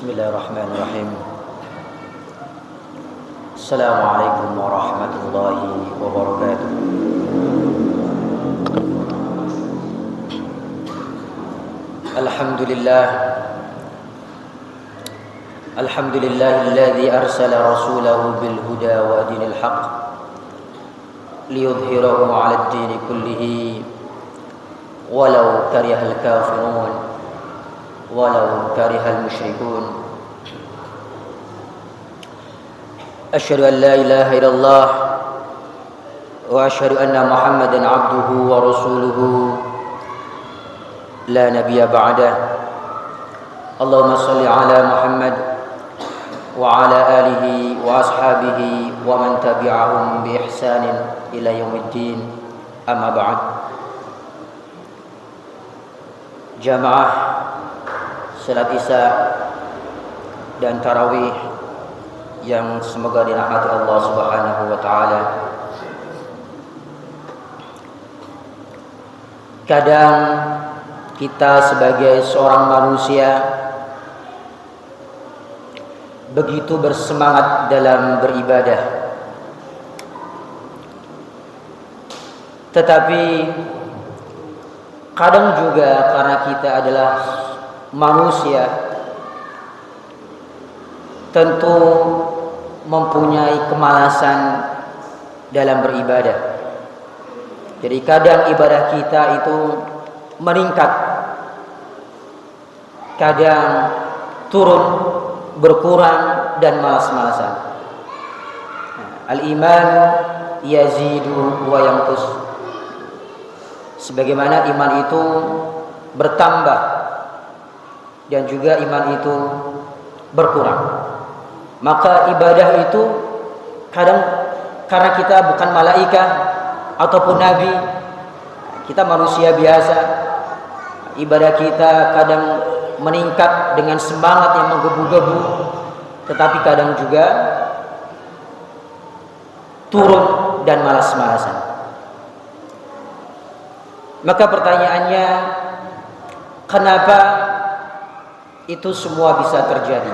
Bismillahirrahmanirrahim. Assalamualaikum warahmatullahi wabarakatuh. Alhamdulillah. Alhamdulillahilladzi arsala rasulahu bil huda wa dinil haqq liyudhhirahu 'alad dini kullihi walau karihal kafirun walau karihal musyrikun. Asyhadu an la ilaha illallah wa asyhadu anna Muhammadan 'abduhu wa rasuluhu la nabiyya ba'dah. Allahumma shalli ala Muhammad wa ala alihi wa ashabihi wa man tabi'ahum bi ihsanin ila yaumiddin. Amma ba'd. Jamaah salat Isya dan tarawih yang semoga dirahmati Allah Subhanahu wa taala. Kadang kita sebagai seorang manusia begitu bersemangat dalam beribadah, tetapi kadang juga karena kita adalah manusia, tentu mempunyai kemalasan dalam beribadah. Jadi kadang ibadah kita itu meningkat, kadang turun, berkurang dan malas-malasan. Al-iman yazidu wa yanqus. Sebagaimana iman itu bertambah dan juga iman itu berkurang, maka ibadah itu kadang karena kita bukan malaikat ataupun nabi, kita manusia biasa, ibadah kita kadang meningkat dengan semangat yang menggebu-gebu, tetapi kadang juga turun dan malas-malasan. Maka pertanyaannya, kenapa itu semua bisa terjadi?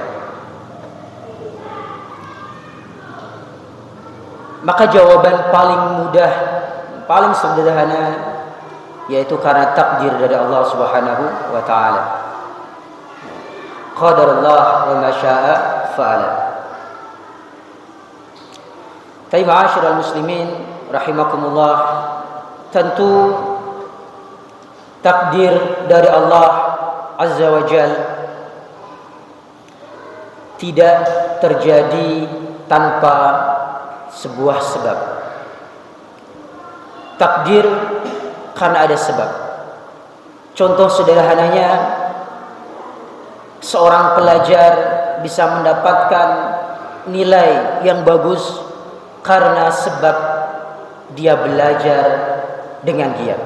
Maka jawaban paling mudah, paling sederhana, yaitu karena takdir dari Allah Subhanahu wa taala. Qadarullah wa ma syaa fa'ala. Tapi ma'asyiral muslimin rahimakumullah, tentu takdir dari Allah Azza wa Jalla tidak terjadi tanpa sebuah sebab. Takdir karena ada sebab. Contoh sederhananya, seorang pelajar bisa mendapatkan nilai yang bagus karena sebab dia belajar dengan giat.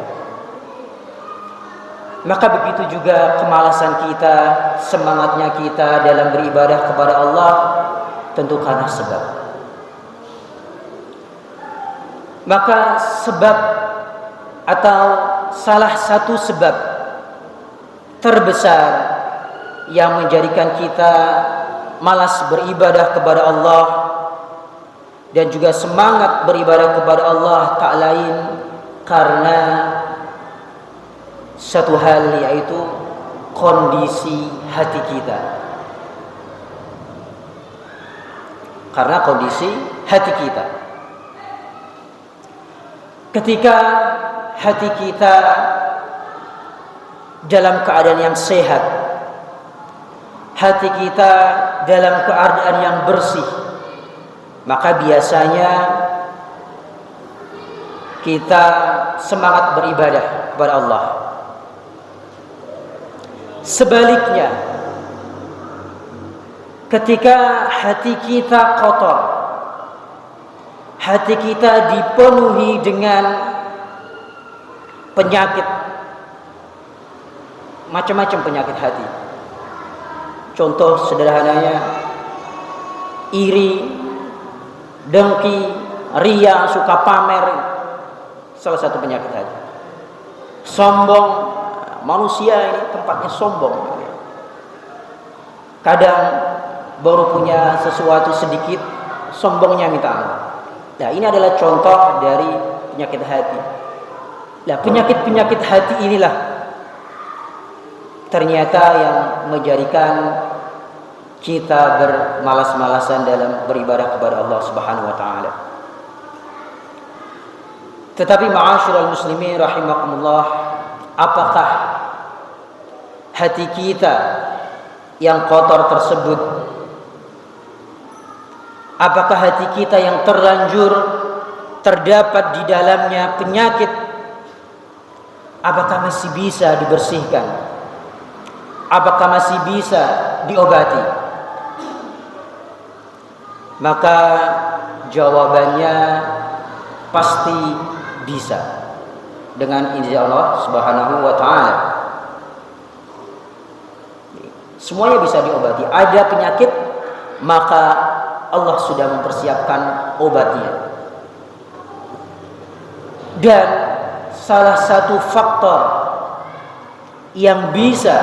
Maka begitu juga kemalasan kita, semangatnya kita dalam beribadah kepada Allah tentu karena sebab. Maka sebab atau salah satu sebab terbesar yang menjadikan kita malas beribadah kepada Allah dan juga semangat beribadah kepada Allah tak lain karena satu hal, yaitu kondisi hati kita. Karena kondisi hati kita, ketika hati kita dalam keadaan yang sehat, hati kita dalam keadaan yang bersih, maka biasanya kita semangat beribadah kepada Allah. Sebaliknya, ketika hati kita kotor, hati kita dipenuhi dengan penyakit, macam-macam penyakit hati. Contoh sederhananya, iri, dengki, ria, suka pamer, salah satu penyakit hati. Sombong, manusia ini tempatnya sombong. Kadang baru punya sesuatu sedikit, sombongnya minta ampun. Nah, ini adalah contoh dari penyakit hati. Nah, penyakit-penyakit hati inilah ternyata yang menjadikan kita bermalas-malasan dalam beribadah kepada Allah Subhanahu wa taala. Tetapi ma'asyiral muslimin rahimakumullah, apakah hati kita yang kotor tersebut, apakah hati kita yang terlanjur terdapat di dalamnya penyakit, apakah masih bisa dibersihkan? Apakah masih bisa diobati? Maka jawabannya pasti bisa dengan izin Allah Subhanahu wa taala. Semuanya bisa diobati. Ada penyakit, maka Allah sudah mempersiapkan obatnya. Dan salah satu faktor yang bisa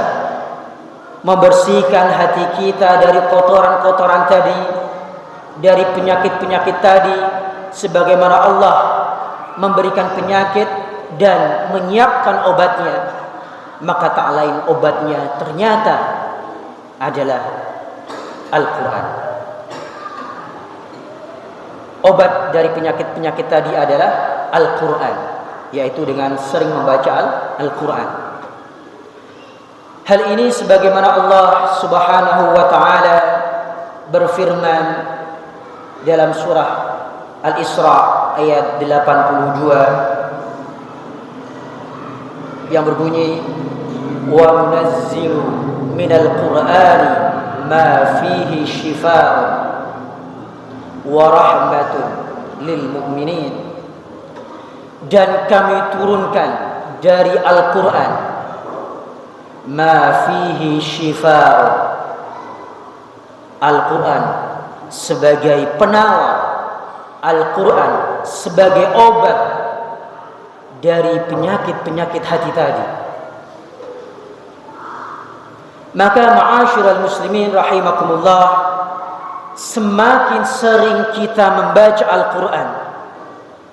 membersihkan hati kita dari kotoran-kotoran tadi, dari penyakit-penyakit tadi, sebagaimana Allah memberikan penyakit dan menyiapkan obatnya, maka tak lain obatnya ternyata adalah Al-Quran. Obat dari penyakit-penyakit tadi adalah Al-Quran, yaitu dengan sering membaca Al-Quran. Hal ini sebagaimana Allah Subhanahu wa taala berfirman dalam surah Al-Isra ayat 82 yang berbunyi, wa munazzilu minal qur'ani ma fihi shifaa'un wa rahmatun lil mu'minin. Dan kami turunkan dari Al-Quran ma fihi shifaa'un, Al-Quran sebagai penawar, Al-Quran sebagai obat dari penyakit-penyakit hati tadi. Maka ma'asyiral muslimin rahimakumullah, semakin sering kita membaca Al-Quran,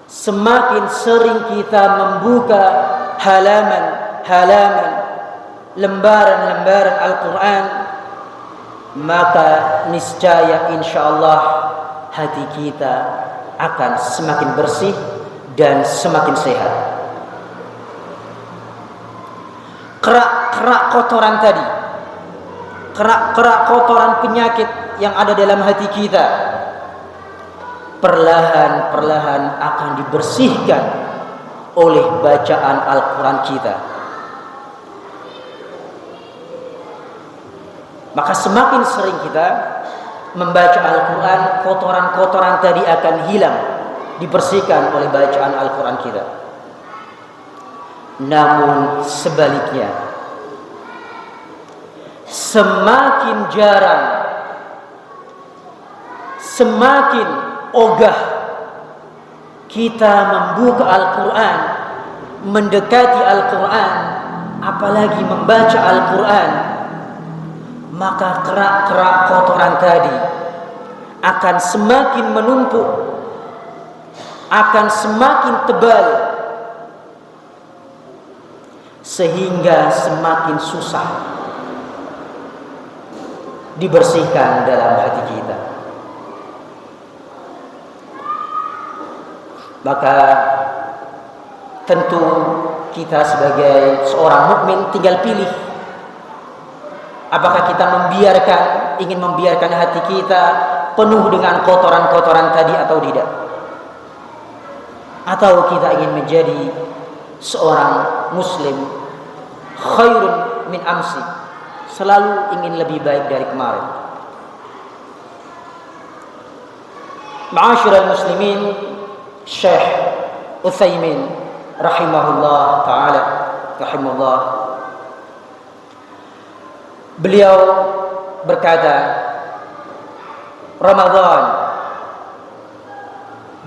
semakin sering kita membuka halaman-halaman, lembaran-lembaran Al-Quran, maka niscaya insyaallah hati kita akan semakin bersih dan semakin sehat. Kerak-kerak kotoran tadi, kerak-kerak kotoran penyakit yang ada dalam hati kita, perlahan-perlahan akan dibersihkan oleh bacaan Al-Quran kita. Maka semakin sering kita membaca Al-Quran, kotoran-kotoran tadi akan hilang, dibersihkan oleh bacaan Al-Quran kita. Namun sebaliknya, semakin jarang, semakin ogah kita membuka Al-Quran, mendekati Al-Quran, apalagi membaca Al-Quran, maka kerak-kerak kotoran tadi akan semakin menumpuk, akan semakin tebal, sehingga semakin susah dibersihkan dalam hati kita. Maka tentu kita sebagai seorang mukmin tinggal pilih, apakah kita ingin membiarkan hati kita penuh dengan kotoran-kotoran tadi atau tidak, atau kita ingin menjadi seorang muslim khairun min amsi, selalu ingin lebih baik dari kemarin. Ma'asyiral muslimin, Syekh Utsaimin rahimahullah taala, beliau berkata, Ramadan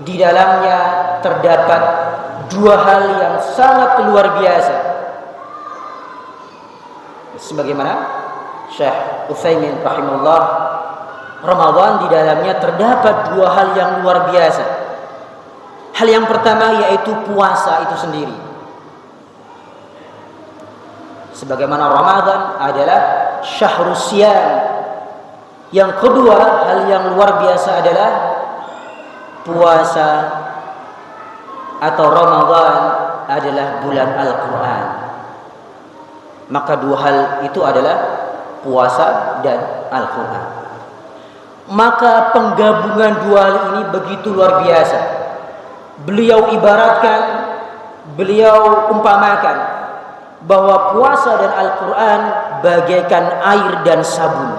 di dalamnya terdapat dua hal yang sangat luar biasa, sebagaimana Syekh Utsaimin rahimahullah, Ramadan di dalamnya terdapat dua hal yang luar biasa. Hal yang pertama yaitu puasa itu sendiri. Sebagaimana Ramadan adalah syahrus siyam. Yang kedua, hal yang luar biasa adalah puasa atau Ramadan adalah bulan Al-Quran. Maka dua hal itu adalah puasa dan Al-Quran. Maka penggabungan dua hal ini begitu luar biasa. Beliau ibaratkan, beliau umpamakan bahwa puasa dan Al-Quran bagaikan air dan sabun.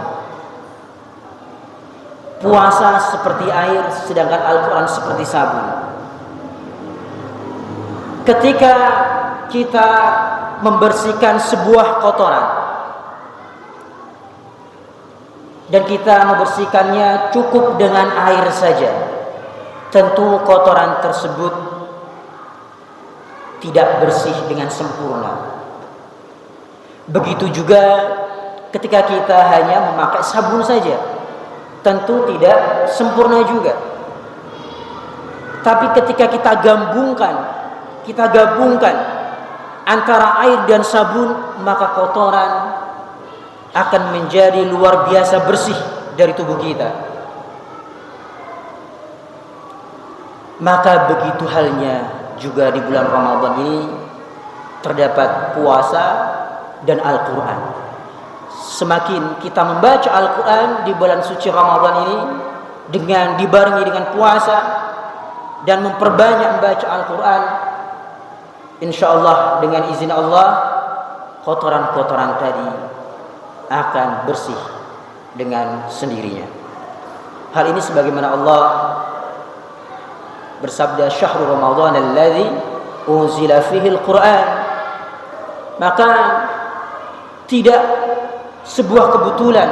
Puasa seperti air, sedangkan Al-Quran seperti sabun. Ketika kita membersihkan sebuah kotoran dan kita membersihkannya cukup dengan air saja, tentu kotoran tersebut tidak bersih dengan sempurna. Begitu juga ketika kita hanya memakai sabun saja, tentu tidak sempurna juga. Tapi ketika kita gabungkan antara air dan sabun, maka kotoran akan menjadi luar biasa bersih dari tubuh kita. Maka begitu halnya juga di bulan Ramadan ini terdapat puasa dan Al-Quran. Semakin kita membaca Al-Quran di bulan suci Ramadan ini dengan dibarengi dengan puasa dan memperbanyak membaca Al-Quran, insyaallah dengan izin Allah kotoran-kotoran tadi akan bersih dengan sendirinya. Hal ini sebagaimana Allah bersabda, syahrul Ramadan alladzi unzila fihi al-Quran. Maka tidak sebuah kebetulan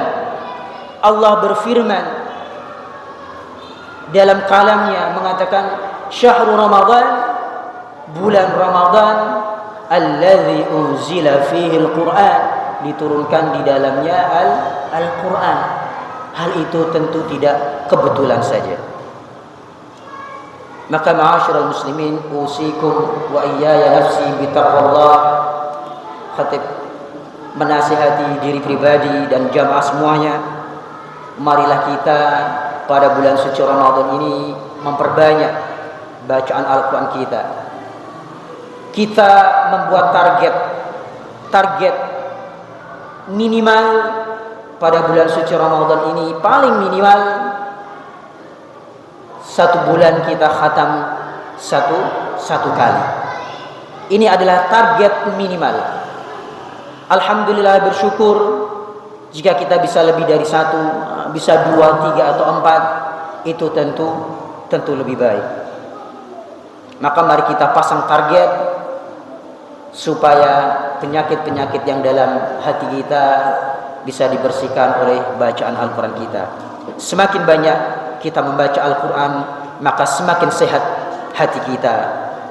Allah berfirman dalam kalamnya mengatakan syahrul Ramadan, bulan Ramadan alladzi unzila fihi al-Quran, diturunkan di dalamnya Al-Quran. Hal itu tentu tidak kebetulan saja. Maka ma'asyiral muslimin, usikum wa iyaya nafsi bitaqwallah. Khatib menasihati diri pribadi dan jamaah semuanya, marilah kita pada bulan suci Ramadan ini memperbanyak bacaan Al-Quran kita. Kita membuat target minimal pada bulan suci Ramadan ini, paling minimal 1 bulan kita khatam satu kali. Ini adalah target minimal. Alhamdulillah, bersyukur jika kita bisa lebih dari 1, bisa 2, 3 atau 4, itu tentu lebih baik. Maka mari kita pasang target supaya penyakit-penyakit yang dalam hati kita bisa dibersihkan oleh bacaan Al-Quran kita. Semakin banyak kita membaca Al-Quran, maka semakin sehat hati kita.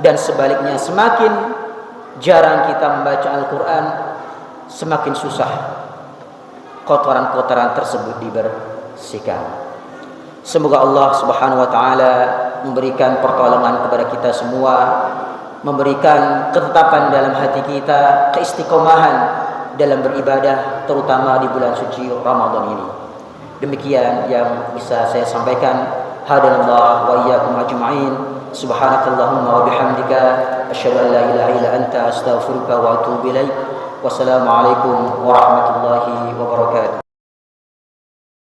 Dan sebaliknya, semakin jarang kita membaca Al-Quran, semakin susah kotoran-kotoran tersebut dibersihkan. Semoga Allah Subhanahu wa taala memberikan pertolongan kepada kita semua, memberikan ketetapan dalam hati kita, keistiqomahan dalam beribadah, terutama di bulan suci Ramadan ini. Demikian yang bisa saya sampaikan. Hadanallah wa iyyakum ajma'in. Subhanakallahumma wa bihamdika asyhadu an la ilaha illa anta astaghfiruka wa atubu ilaik. Wassalamualaikum warahmatullahi wabarakatuh.